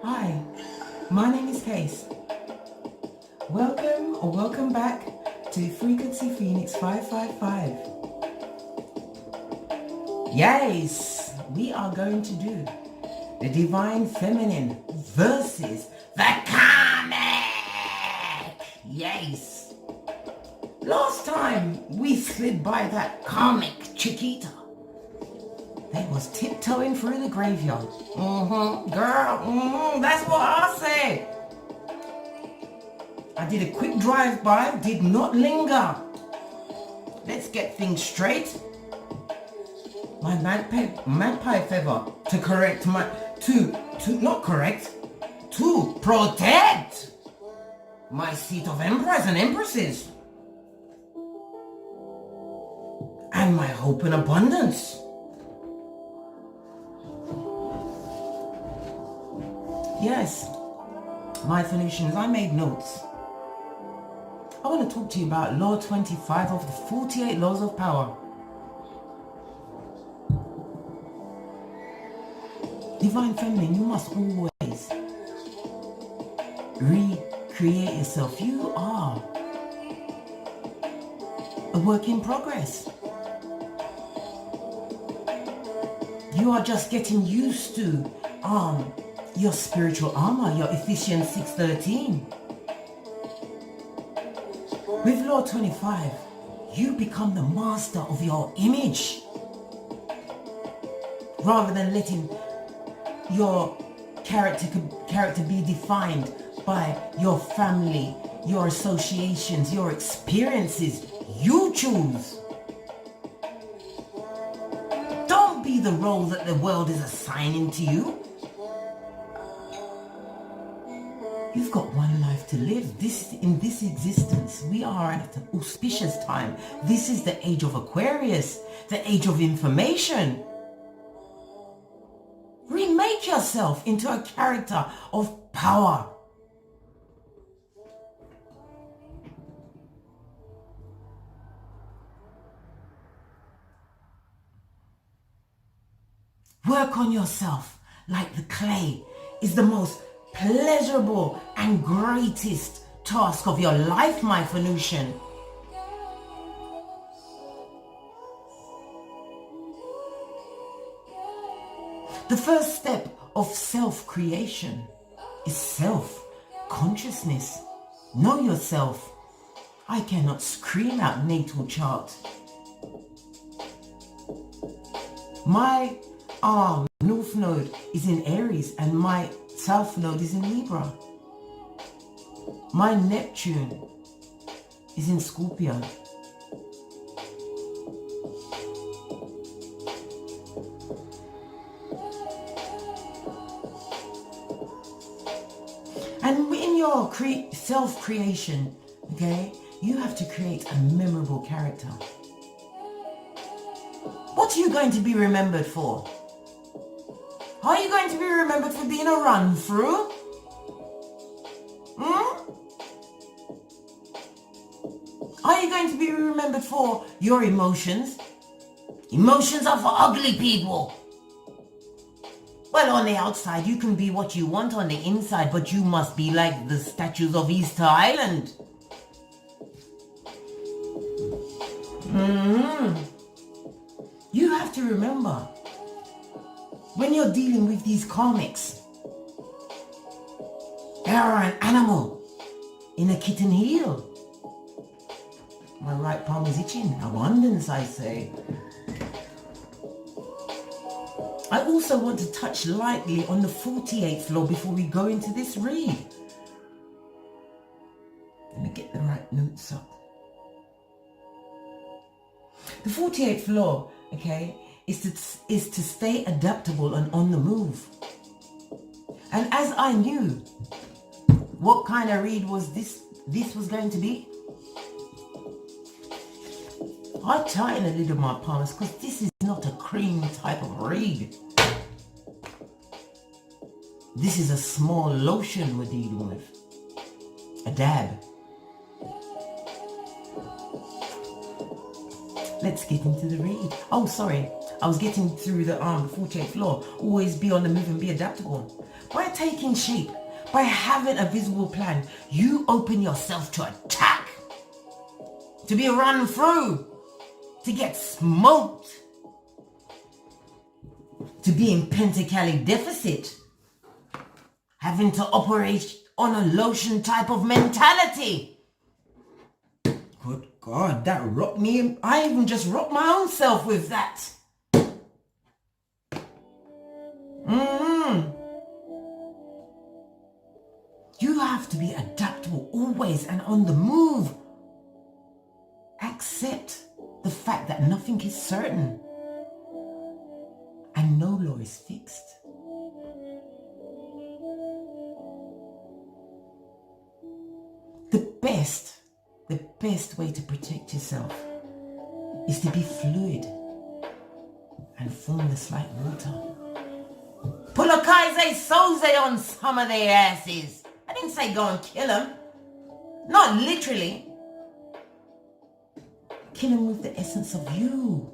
Hi, my name is Case. Welcome or welcome back to Frequency Phoenix 555. Yes, we are going to do the Divine Feminine versus the Karmic. Yes. Last time we slid by that Karmic Chiquita. They was tiptoeing through the graveyard. Girl, that's what I said. I did a quick drive-by, did not linger. Let's get things straight. My magpie feather to correct my, to protect my seat of emperors and empresses. And my hope and abundance. Yes, my Phoenicians, I made notes. I want to talk to you about Law 25 of the 48 Laws of Power. Divine Feminine, you must always recreate yourself. You are a work in progress. You are just getting used to your spiritual armor, your Ephesians 6:13. With Law 25, you become the master of your image. Rather than letting your character be defined by your family, your associations, your experiences, you choose. Don't be the role that the world is assigning to you. You've got one life to live. In this existence, we are at an auspicious time. This is the age of Aquarius, the age of information. Remake yourself into a character of power. Work on yourself like the clay is the most pleasurable and greatest task of your life, my Phoenician. The first step of self-creation is self-consciousness. Know yourself. I cannot scream out natal chart. My North Node is in Aries and my South Node is in Libra. My Neptune is in Scorpio. And in your self-creation, okay, you have to create a memorable character. What are you going to be remembered for? Are you going to be remembered for being a run-through? Are you going to be remembered for your emotions? Emotions are for ugly people. Well, on the outside, you can be what you want on the inside, but you must be like the statues of Easter Island. You have to remember, when you're dealing with these karmics, they are an animal in a kitten heel. My right palm is itching. Abundance, I say. I also want to touch lightly on the 48th law before we go into this read. Let me get the right notes up. The 48th law, okay, is to stay adaptable and on the move. And as I knew what kind of read was this was going to be, I tighten a little my palms because this is not a cream type of read. This is a small lotion we're dealing with. A dab. Let's get into the read. Oh, sorry. I was getting through the 48th law. Always be on the move and be adaptable. By taking shape, by having a visible plan, you open yourself to attack, to be run through, to get smoked, to be in pentacali deficit, having to operate on a lotion type of mentality. Good God, that rocked me. I even just rocked my own self with that. You have to be adaptable always and on the move. Accept the fact that nothing is certain and no law is fixed. The best way to protect yourself is to be fluid and formless like water. Pull a kaise soze on some of their asses. I didn't say go and kill them. Not literally. Kill them with the essence of you.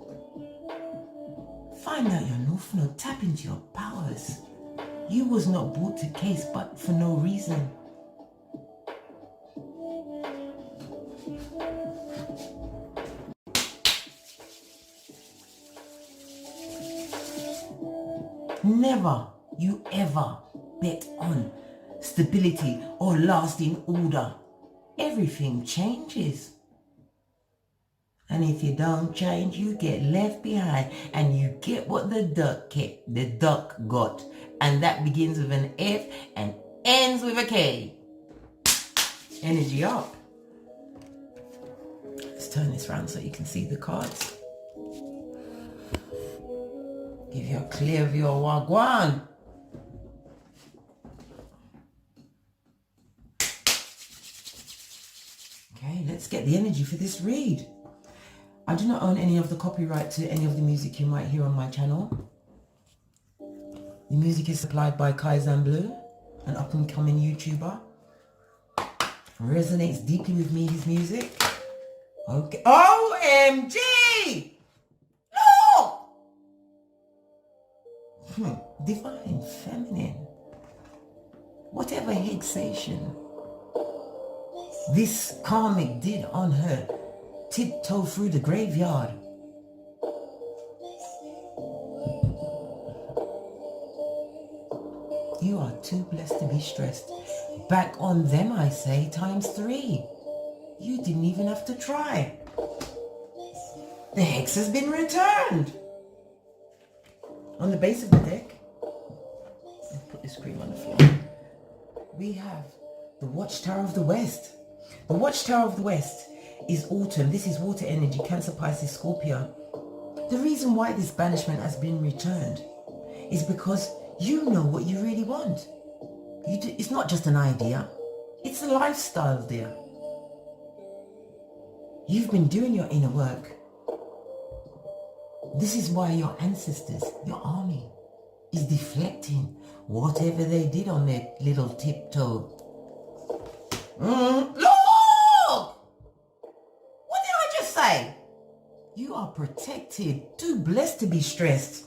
Find out your north node. Tap into your powers. You was not brought to case but for no reason. Never you ever bet on stability or lasting order. Everything changes. And if you don't change, you get left behind and you get what the duck got. And that begins with an F and ends with a K. Energy up. Let's turn this around so you can see the cards. Give you a clear view of Wagwan. Okay, let's get the energy for this read. I do not own any of the copyright to any of the music you might hear on my channel. The music is supplied by Kaizen Blue, an up-and-coming YouTuber. Resonates deeply with me, his music. Okay. OMG! Divine feminine. Whatever hexation this karmic did on her, tiptoe through the graveyard. You are too blessed to be stressed. Back on them, I say, ×3. You didn't even have to try. The hex has been returned. On the base of the deck, let's put this cream on the floor, we have the Watchtower of the West. The Watchtower of the West is autumn. This is water energy, Cancer, Pisces, Scorpio. The reason why this banishment has been returned is because you know what you really want. It's not just an idea. It's a lifestyle, dear. You've been doing your inner work. This is why your ancestors, your army, is deflecting whatever they did on their little tiptoe. Look! What did I just say? You are protected. Too blessed to be stressed.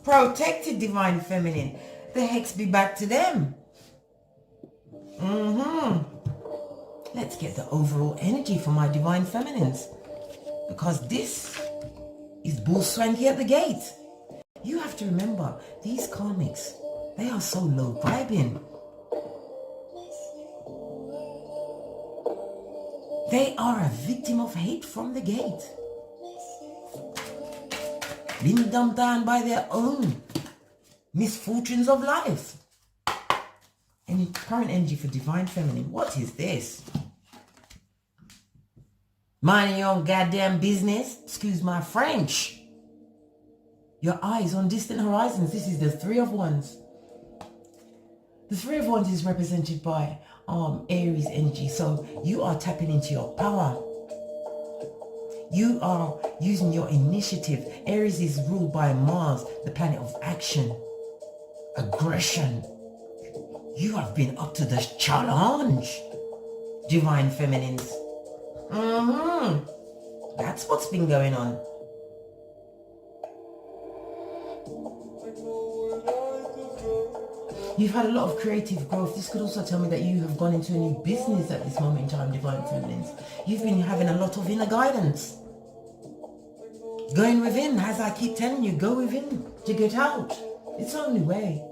Protected, divine feminine. The hex be back to them. Let's get the overall energy for my divine feminines. Because this is bull swanky at the gate. You have to remember, these karmics, they are so low vibing. They are a victim of hate from the gate. Been dumped down by their own misfortunes of life. And current energy for divine feminine, what is this? Minding your own goddamn business. Excuse my French. Your eyes on distant horizons. This is the Three of Wands. The Three of Wands is represented by Aries energy. So you are tapping into your power. You are using your initiative. Aries is ruled by Mars, the planet of action, aggression. You have been up to the challenge, divine feminines. That's what's been going on. You've had a lot of creative growth. This could also tell me that you have gone into a new business at this moment in time, Divine Feminines. You've been having a lot of inner guidance. Going within, as I keep telling you, go within to get out. It's the only way.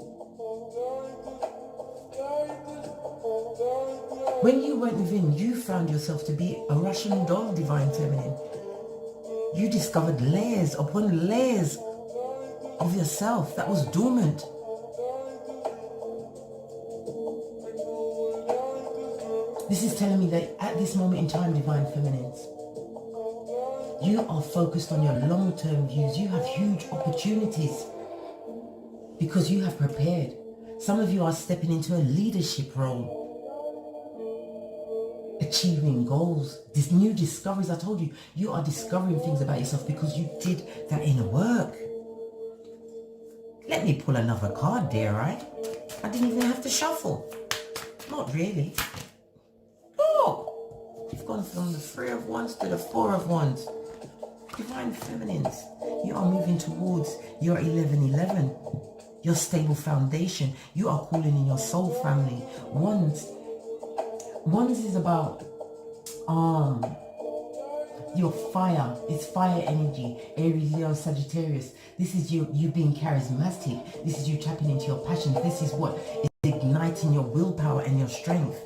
When you went within, you found yourself to be a Russian doll, Divine Feminine. You discovered layers upon layers of yourself that was dormant. This is telling me that at this moment in time, Divine Feminines, you are focused on your long-term views. You have huge opportunities because you have prepared. Some of you are stepping into a leadership role, achieving goals, these new discoveries. I told you, you are discovering things about yourself because you did that inner work. Let me pull another card, dear, right? I didn't even have to shuffle. Not really. Oh, you've gone from the 3 of Wands to the 4 of Wands. Divine Feminines, you are moving towards your 1111, your stable foundation. You are calling in your soul family. Wands is about your fire. It's fire energy. Aries, Leo, Sagittarius. This is you being charismatic. This is you tapping into your passion. This is what is igniting your willpower and your strength.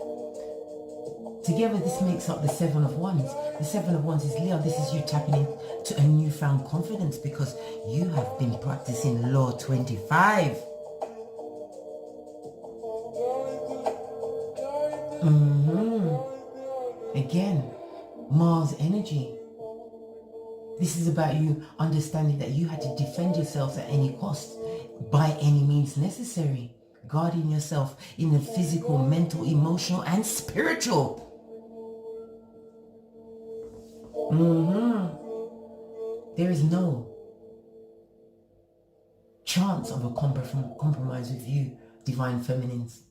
Together, this makes up the 7 of Wands. The 7 of Wands is Leo. This is you tapping into a newfound confidence because you have been practicing Law 25. Again, Mars energy. This is about you understanding that you had to defend yourselves at any cost, by any means necessary. Guarding yourself in the physical, mental, emotional, and spiritual. There is no chance of a compromise with you, Divine Feminines.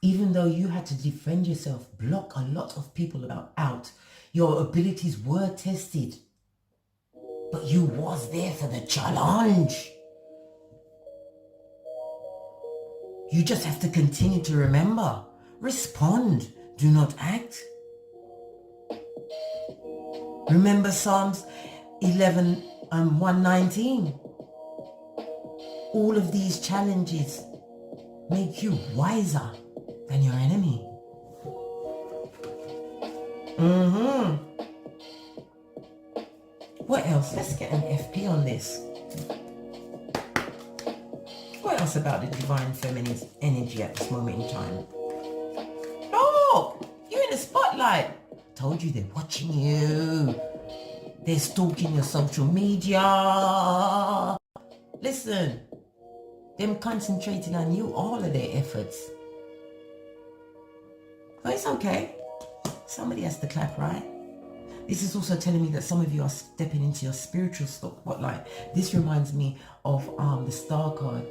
Even though you had to defend yourself, block a lot of people out, your abilities were tested, but you was there for the challenge. You just have to continue to remember, respond, do not act. Remember Psalms 11 and 119. All of these challenges make you wiser than your enemy. What else? Let's get an FP on this. What else about the Divine Feminine's energy at this moment in time? Oh, you're in the spotlight. Told you they're watching you. They're stalking your social media. Listen, them concentrating on you, all of their efforts. But it's okay. Somebody has to clap, right? This is also telling me that some of you are stepping into your spiritual spotlight. This reminds me of the Star card.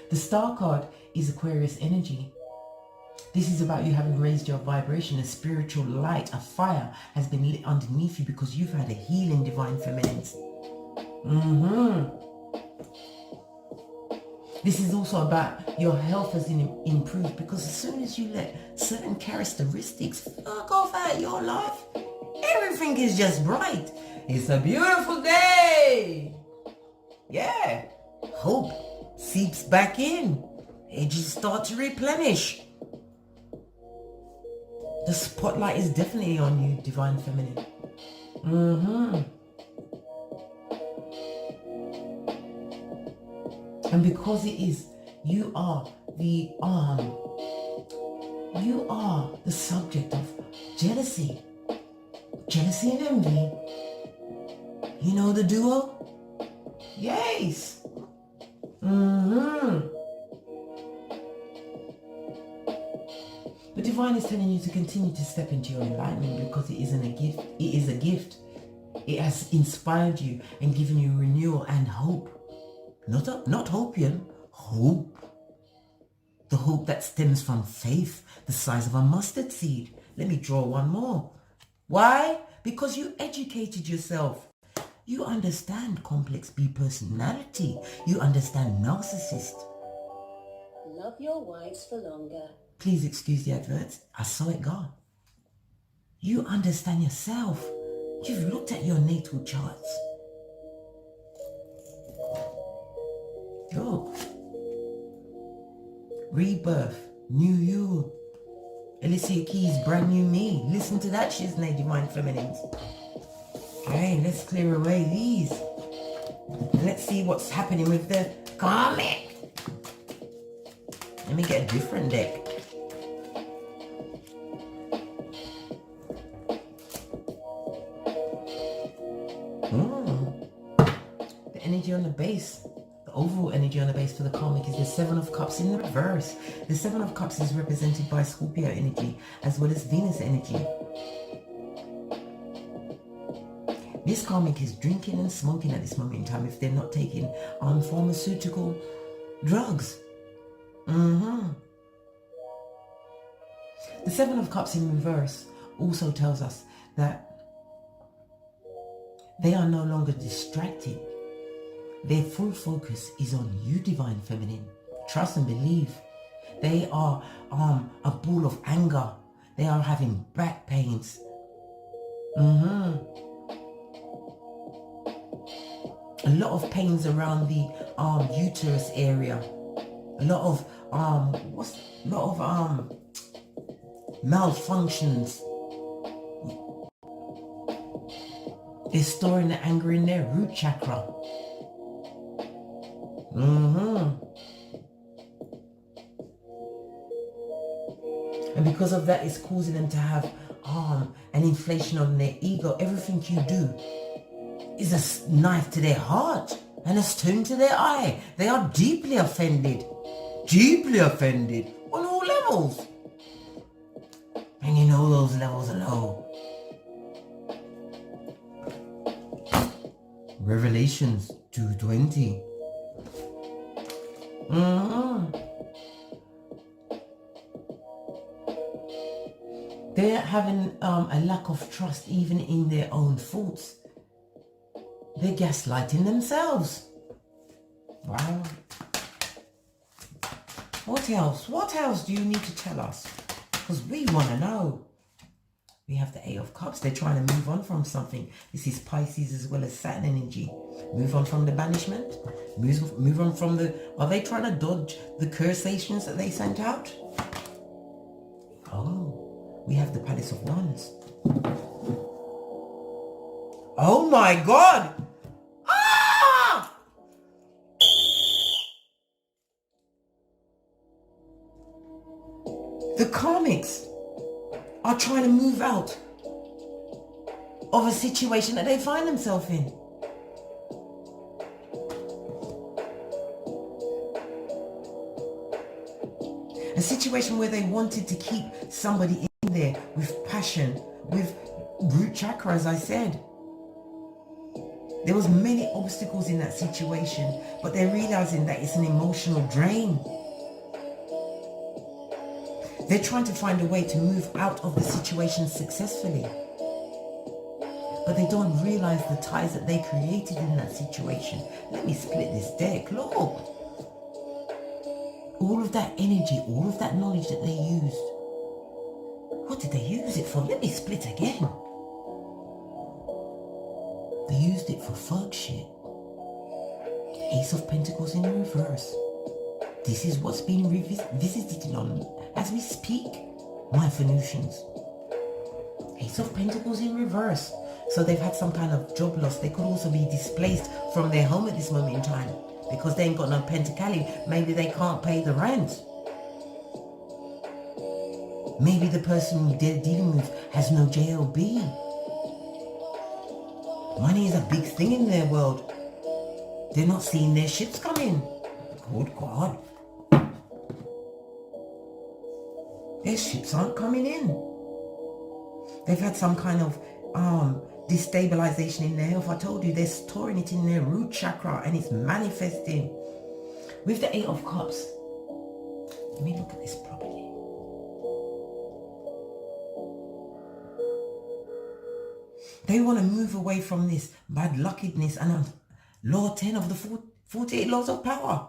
The Star card is Aquarius energy. This is about you having raised your vibration. A spiritual light, a fire has been lit underneath you because you've had a healing, Divine Feminines. This is also about your health has improved because as soon as you let certain characteristics fuck off out your life, everything is just bright. It's a beautiful day. Yeah. Hope seeps back in. Edges start to replenish. The spotlight is definitely on you, Divine Feminine. And because it is, you are the subject of jealousy. Jealousy and envy. You know the duo? Yes. But Divine is telling you to continue to step into your enlightenment because it isn't a gift. It is a gift. It has inspired you and given you renewal and hope. Not hopium, hope. The hope that stems from faith, the size of a mustard seed. Let me draw one more. Why? Because you educated yourself. You understand complex B personality. You understand narcissist. Love your wives for longer. Please excuse the adverts. I saw it go. You understand yourself. You've looked at your natal charts. Look. Rebirth. New you. Alicia Keys, brand new me. Listen to that shiznay, Divine Feminines. Okay, let's clear away these. Let's see what's happening with the karmic. Let me get a different deck. The energy on the base, the overall energy on the base for the karmic is the Seven of Cups in the reverse. The Seven of Cups is represented by Scorpio energy as well as Venus energy. This karmic is drinking and smoking at this moment in time if they're not taking pharmaceutical drugs. The Seven of Cups in reverse also tells us that they are no longer distracted. Their full focus is on you, Divine Feminine. Trust and believe. They are a ball of anger. They are having back pains. A lot of pains around the uterus area. A lot of malfunctions. They're storing the anger in their root chakra. And because of that, it's causing them to have an inflation on their ego. Everything you do is a knife to their heart and a stone to their eye. They are deeply offended on all levels. And you know those levels are low. Revelations 2:20. They're having a lack of trust even in their own thoughts. They're gaslighting themselves. Wow. What else? What else do you need to tell us? Because we want to know. We have the Eight of Cups. They're trying to move on from something. This is Pisces as well as Saturn energy. Move on from the banishment. Move on from the... Are they trying to dodge the cursations that they sent out? Oh, we have the Palace of Wands. Oh my God! Ah! The karmics are trying to move out of a situation that they find themselves in. A situation where they wanted to keep somebody in there with passion, with root chakra, as I said. There was many obstacles in that situation, but they're realizing that it's an emotional drain. They're trying to find a way to move out of the situation successfully. But they don't realize the ties that they created in that situation. Let me split this deck. Look. All of that energy, all of that knowledge that they used. What did they use it for? Let me split again. They used it for fuck shit. Ace of Pentacles in reverse. This is what's being revisited on as we speak, my Venusians. Ace of Pentacles in reverse. So they've had some kind of job loss. They could also be displaced from their home at this moment in time because they ain't got no Pentacali. Maybe they can't pay the rent. Maybe the person they're dealing with has no JLB. Money is a big thing in their world. They're not seeing their ships come in. Good God. Their ships aren't coming in. They've had some kind of destabilization in their health. I told you they're storing it in their root chakra and it's manifesting. With the Eight of Cups, let me look at this properly. They want to move away from this bad luckiness and law 10 of the 48 laws of power.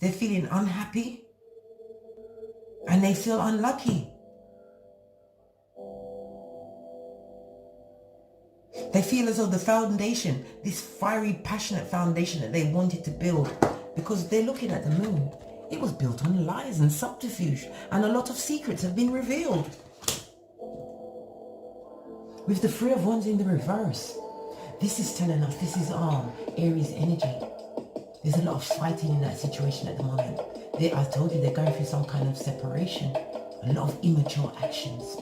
They're feeling unhappy and they feel unlucky. They feel as though the foundation, this fiery, passionate foundation that they wanted to build, because they're looking at the moon, it was built on lies and subterfuge, and a lot of secrets have been revealed. With the Three of Wands in the reverse, this is telling us this is Aries energy. There's a lot of fighting in that situation at the moment. I told you they're going through some kind of separation. A lot of immature actions.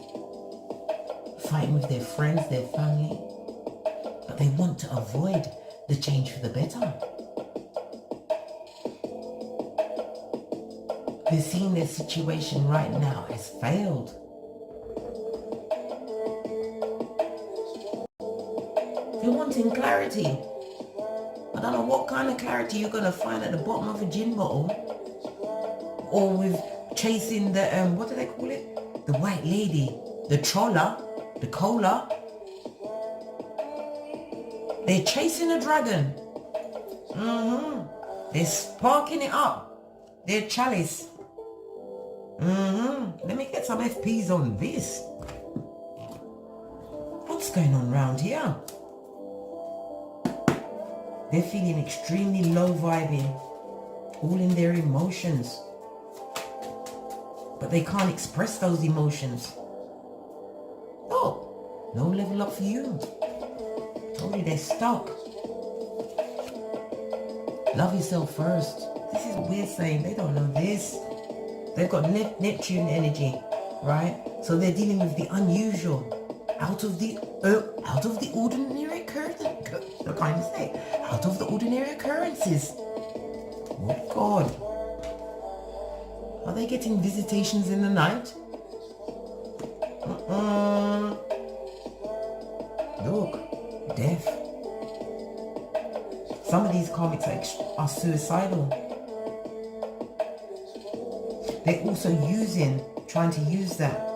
Fighting with their friends, their family. But they want to avoid the change for the better. They're seeing their situation right now has failed. They're wanting clarity. I don't know what kind of clarity you're going to find at the bottom of a gin bottle. Or with chasing the, what do they call it? The white lady. The troller. The cola. They're chasing a dragon. They're sparking it up. They're chalice. Let me get some FPs on this. What's going on round here? They're feeling extremely low vibing, all in their emotions. But they can't express those emotions. Oh, no level up for you. Told you they're stuck. Love yourself first. This is weird saying, they don't know this. They've got Neptune energy, right? So they're dealing with the unusual, out of the ordinary occurrences. I can't even say it. Out of the ordinary occurrences. Oh God. Are they getting visitations in the night? Look, death. Some of these karmics are suicidal. They're also trying to use that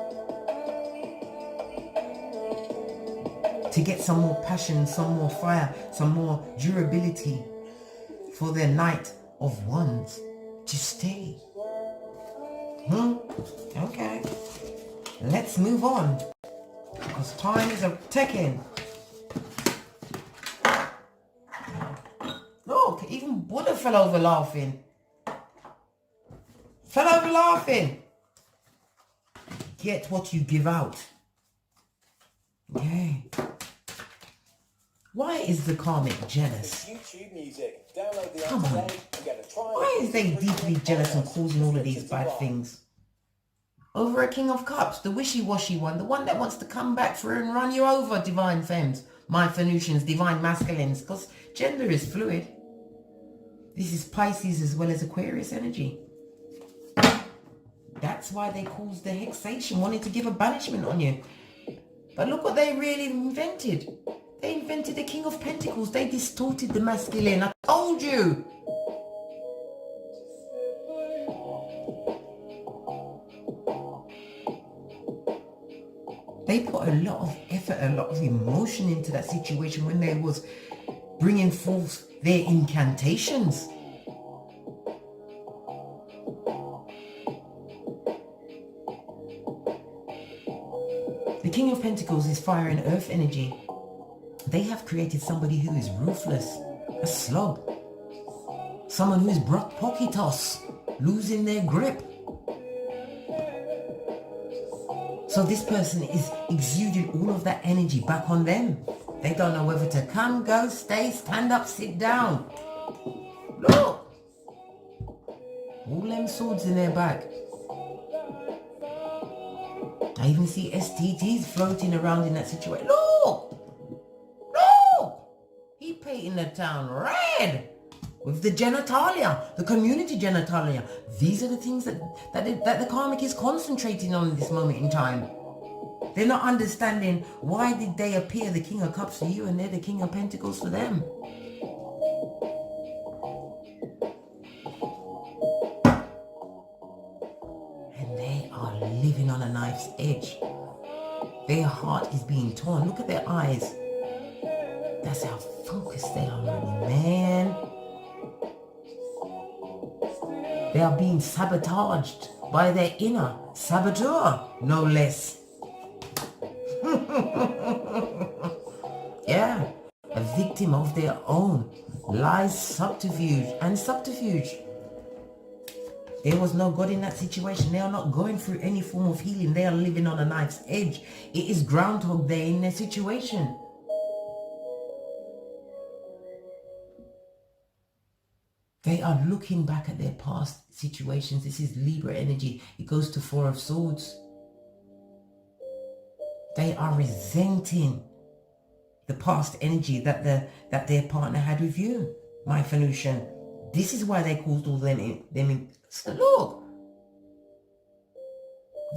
to get some more passion, some more fire, some more durability for their Knight of Wands to stay. Okay. Let's move on. Because time is ticking. Look, even Buddha fell over laughing. Fell over laughing. Get what you give out. Okay. Why is the karmic jealous? Come on. Why is they deeply jealous and causing all of these bad things? Over a King of Cups, the wishy-washy one, the one that wants to come back through and run you over, divine femmes, my Phoenicians, divine masculines, because gender is fluid. This is Pisces as well as Aquarius energy. That's why they caused the hexation, wanting to give a banishment on you. But look what they really invented. They invented the King of Pentacles. They distorted the masculine. I told you. They put a lot of effort, a lot of emotion into that situation when they was bringing forth their incantations. The King of Pentacles is fire and earth energy. They have created somebody who is ruthless, a slug, someone who is pocketos, losing their grip. So this person is exuding all of that energy back on them. They don't know whether to come, go, stay, stand up, sit down. Look! All them swords in their back. I even see STTs floating around in that situation. Look! Look! He painting the town red with the genitalia, the community genitalia. These are the things that the karmic is concentrating on at this moment in time. They're not understanding why did they appear the King of Cups for you and they're the King of Pentacles for them. And they are living on a knife's edge. Their heart is being torn. Look at their eyes. That's how focused they are on you, man. They are being sabotaged by their inner saboteur, no less. Yeah, a victim of their own lies, subterfuge, and subterfuge. There was no God in that situation. They are not going through any form of healing. They are living on a knife's edge. It is Groundhog Day in their situation. They are looking back at their past situations. This is Libra energy. It goes to Four of Swords. They are resenting the past energy that their partner had with you, my Venusian. This is why they caused all them. So look,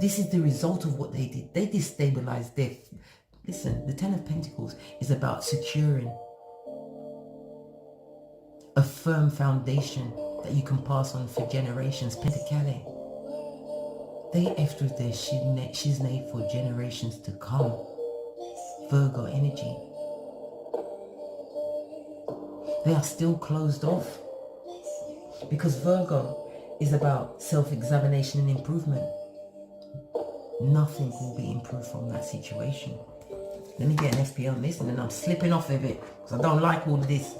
this is the result of what they did. They destabilized their. Listen, the Ten of Pentacles is about securing a firm foundation that you can pass on for generations. Pentacale. They effed with their shiznate for generations to come. Virgo energy. They are still closed off because Virgo is about self-examination and improvement. Nothing will be improved from that situation. Let me get an FP on this and then I'm slipping off of it because I don't like all this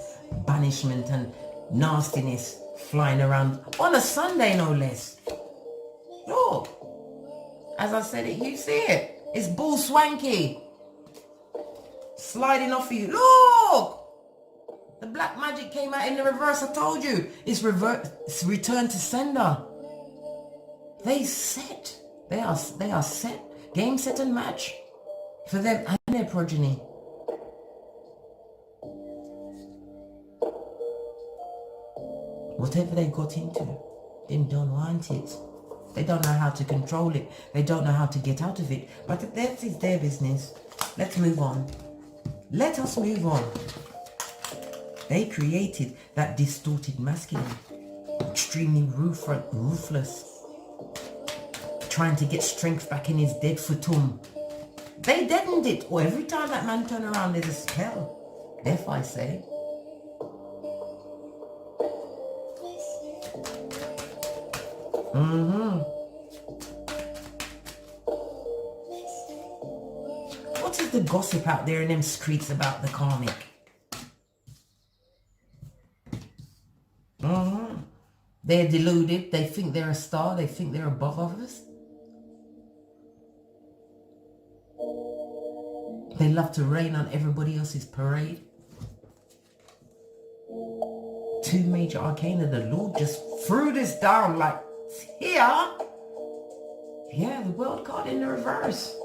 banishment and nastiness flying around on a Sunday, no less. Look, as I said it, you see it. It's bull swanky. Sliding off of you. Look! The black magic came out in the reverse. I told you. It's return to sender. They set. They are set. Game, set and match. For them and their progeny. Whatever they got into, they don't want it. They don't know how to control it. They don't know how to get out of it. But that is their business. Let's move on. Let us move on. They created that distorted masculine. Extremely ruthless. Trying to get strength back in his dead futum. They deadened it. Or every time that man turn around, there's a spell. Death, I say. What is the gossip out there in them streets about the karmic? They're deluded. They think they're a star. They think they're above others. They love to rain on everybody else's parade. Two major arcana. The Lord just threw this down like, here. Yeah, the World card in the reverse.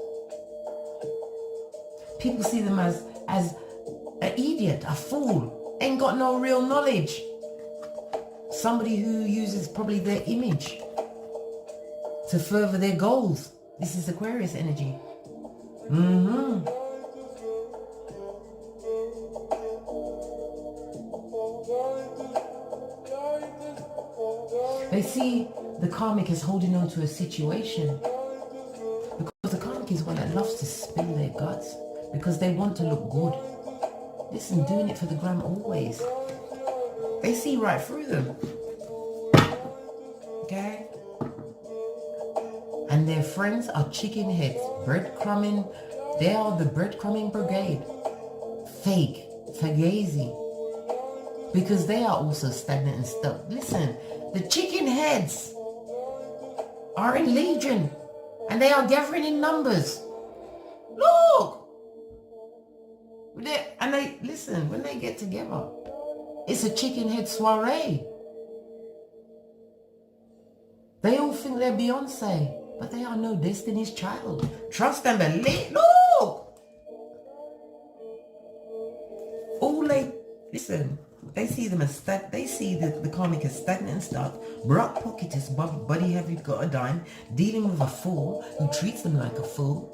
People see them as an idiot, a fool, ain't got no real knowledge. Somebody who uses probably their image to further their goals. This is Aquarius energy. They see the karmic as holding on to a situation because the karmic is one that loves to spill their guts because they want to look good. Listen, doing it for the gram always. They see right through them. Okay? And their friends are chicken heads, breadcrumbing. They are the breadcrumbing brigade. Fake, fugazi. Because they are also stagnant and stuck. Listen, the chicken heads are in legion and they are gathering in numbers. Look! And they, listen, when they get together, it's a chicken head soiree. They all think they're Beyonce, but they are no Destiny's Child. Trust and believe. Look! All they, listen, they see them as they see the karmic as stagnant and stuck. Brock pocketers, buddy have you got a dime, dealing with a fool who treats them like a fool.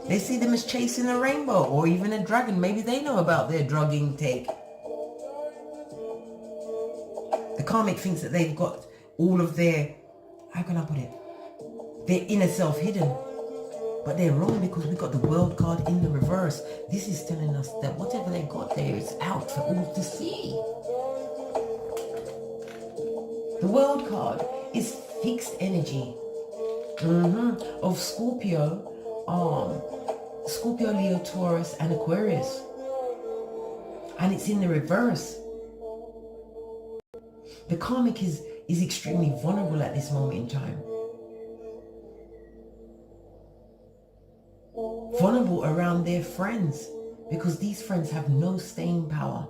They see them as chasing a rainbow or even a dragon. Maybe they know about their drug intake. The karmic thinks that they've got all of their, how can I put it? their inner self hidden. But they're wrong because we got the World card in the reverse. This is telling us that whatever they got there is out for all to see. The World card is fixed energy of Scorpio, Scorpio, Leo, Taurus, and Aquarius. And it's in the reverse. The karmic is extremely vulnerable at this moment in time. Vulnerable around their friends because these friends have no staying power.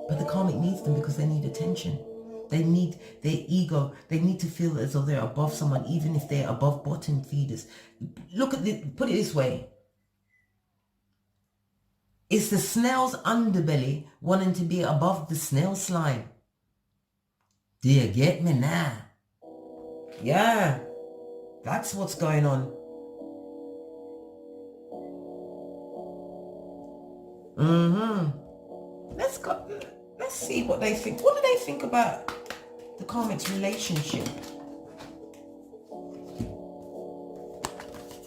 But the karmic needs them because they need attention. They need their ego. They need to feel as though they're above someone, even if they're above bottom feeders. Look at this, put it this way. It's the snail's underbelly wanting to be above the snail slime. Do you get me now? Yeah, that's what's going on. Let's see what they think. What do they think about the karmic's relationship?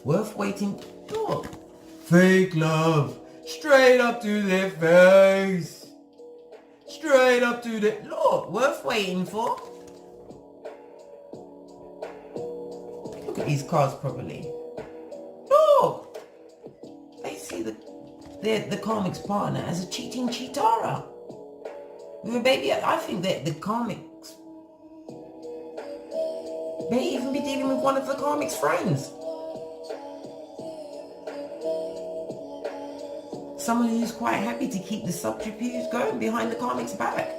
Worth waiting. Look. Fake love. Straight up to their face. Straight up to the... Look, worth waiting for. Look at these cards properly. Look. They see the karmic's partner as a cheating cheatara. Baby, I think that the karmics may even be dealing with one of the karmic's friends. Someone who's quite happy to keep the subterfuge going behind the karmic's back.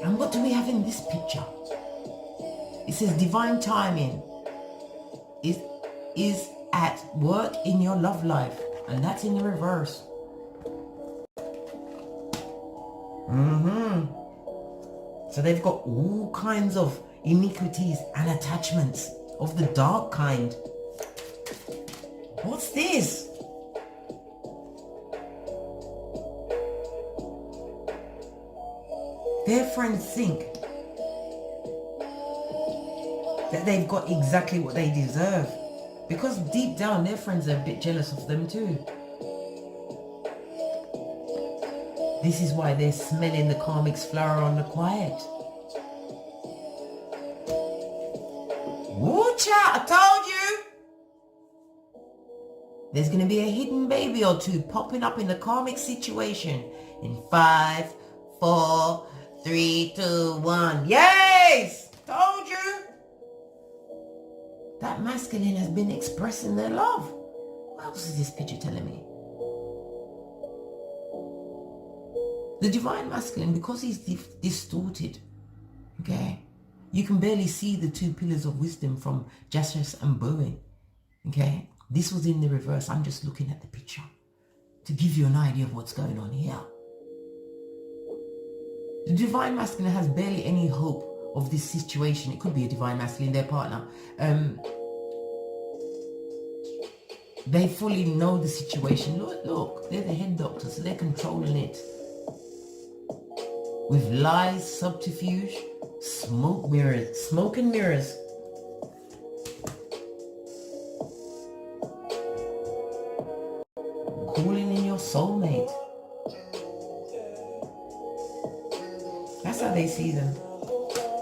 And what do we have in this picture? It says divine timing is at work in your love life. And that's in the reverse. So they've got all kinds of iniquities and attachments of the dark kind. What's this? Their friends think that they've got exactly what they deserve. Because deep down, their friends are a bit jealous of them too. This is why they're smelling the karmic's flower on the quiet. Watch out, I told you! There's going to be a hidden baby or two popping up in the karmic situation. In 5, 4, 3, 2, 1. Yes! Told you! That masculine has been expressing their love. What else is this picture telling me? The divine masculine, because he's distorted, okay, you can barely see the two pillars of wisdom from Justice and Bowen, okay. This was in the reverse. I'm just looking at the picture to give you an idea of what's going on here. The divine masculine has barely any hope of this situation. It could be a divine masculine, their partner. They fully know the situation. Look, they're the head doctor, so they're controlling it. With lies, subterfuge, smoke and mirrors. Calling in your soulmate. That's how they see them.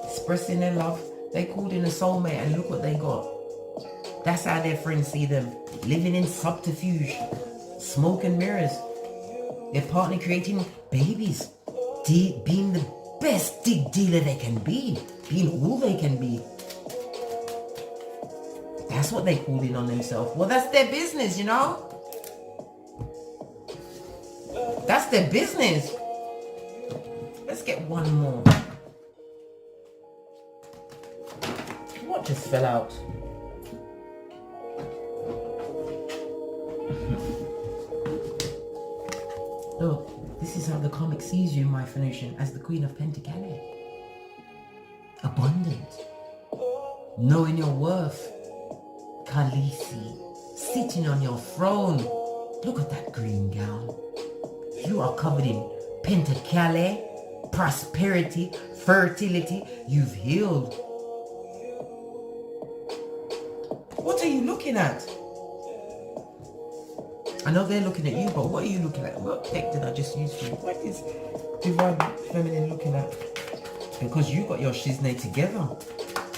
Expressing their love. They called in a soulmate and look what they got. That's how their friends see them. Living in subterfuge. Smoke and mirrors. Their partner creating babies. Being the best dig dealer they can be. Being all they can be. That's what they called in on themselves. Well, that's their business, you know. That's their business. Let's get one more. What just fell out? Look, this is how the comic sees you, my Phoenician, as the Queen of Pentacles. Abundant. Knowing your worth. Khaleesi. Sitting on your throne. Look at that green gown. You are covered in Pentacles, prosperity, fertility. You've healed. What are you looking at? I know they're looking at you, but what are you looking at? What deck did I just use for you? What is Divine Feminine looking at? Because you got your shiznay together.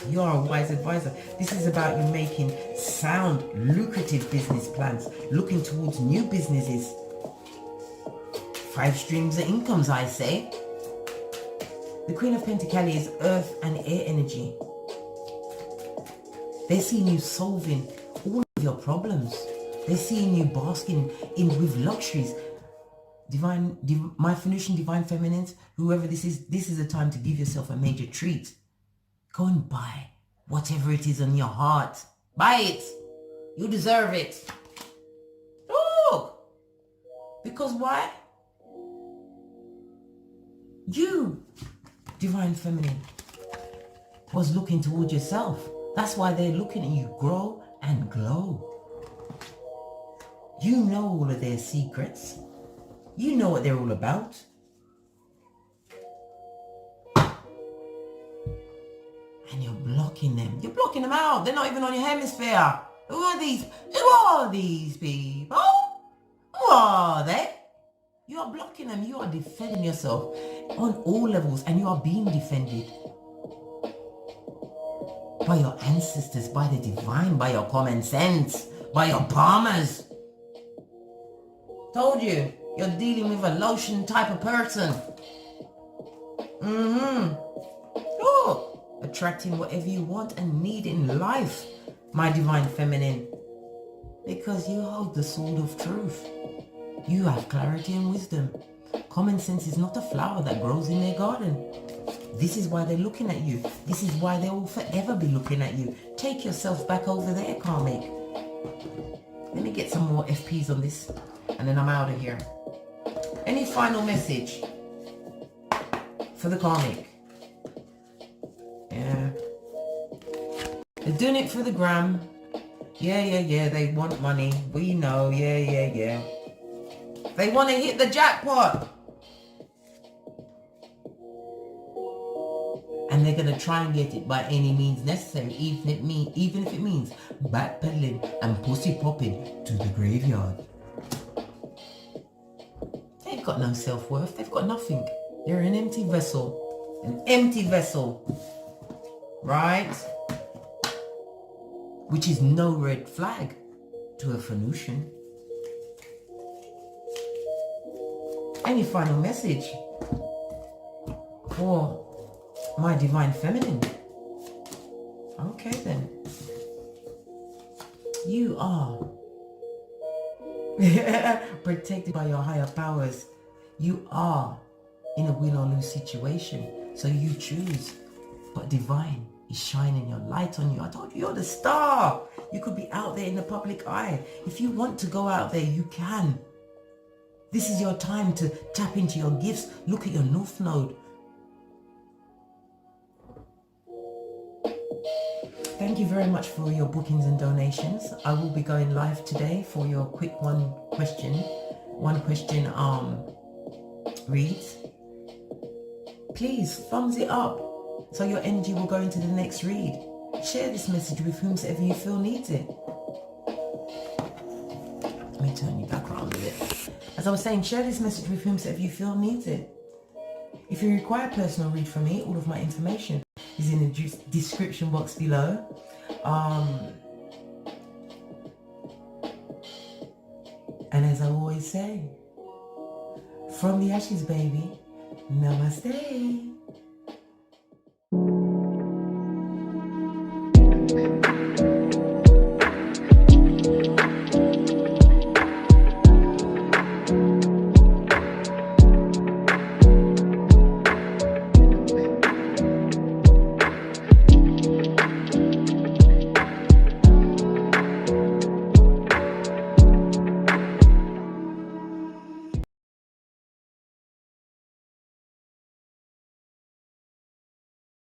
You are a wise advisor. This is about you making sound, lucrative business plans, looking towards new businesses. 5 streams of incomes, I say. The Queen of Pentacles is earth and air energy. They're seeing you solving all of your problems. They're seeing you basking in with luxuries. My Phoenician Divine Feminines, whoever this is a time to give yourself a major treat. Go and buy whatever it is on your heart. Buy it. You deserve it. Look. Because why? You, Divine Feminine, was looking toward yourself. That's why they're looking at you grow and glow. You know all of their secrets. You know what they're all about. And you're blocking them. You're blocking them out. They're not even on your hemisphere. Who are these people? Who are they? You are blocking them. You are defending yourself on all levels, and you are being defended by your ancestors, by the divine, by your common sense, by your palmers. Told you, you're dealing with a lotion type of person. Look, attracting whatever you want and need in life, my Divine Feminine. Because you hold the sword of truth. You have clarity and wisdom. Common sense is not a flower that grows in their garden. This is why they're looking at you. This is why they will forever be looking at you. Take yourself back over there, Karmic. Let me get some more FPs on this, and then I'm out of here. Any final message for the Karmic? Yeah. They're doing it for the gram. Yeah. They want money. We know. Yeah. They want to hit the jackpot. And they're going to try and get it by any means necessary, even if it means backpedaling and pussy popping to the graveyard. They've got no self-worth. They've got nothing. They're an empty vessel. An empty vessel. Right? Which is no red flag to a Phoenician. Any final message for my Divine Feminine? Okay then. You are protected by your higher powers. You are in a win or lose situation. So you choose. But divine is shining your light on you. I told you, you're the star. You could be out there in the public eye. If you want to go out there, you can. This is your time to tap into your gifts. Look at your North Node. Thank you very much for your bookings and donations. I will be going live today for your quick one question reads. Please thumbs it up so your energy will go into the next read. Share this message with whomsoever you feel needs it. Let me turn you back around a bit. As I was saying, share this message with whomsoever you feel needs it. If you require a personal read from me, all of my information is in the description box below. And as I always say, from the ashes, baby, namaste.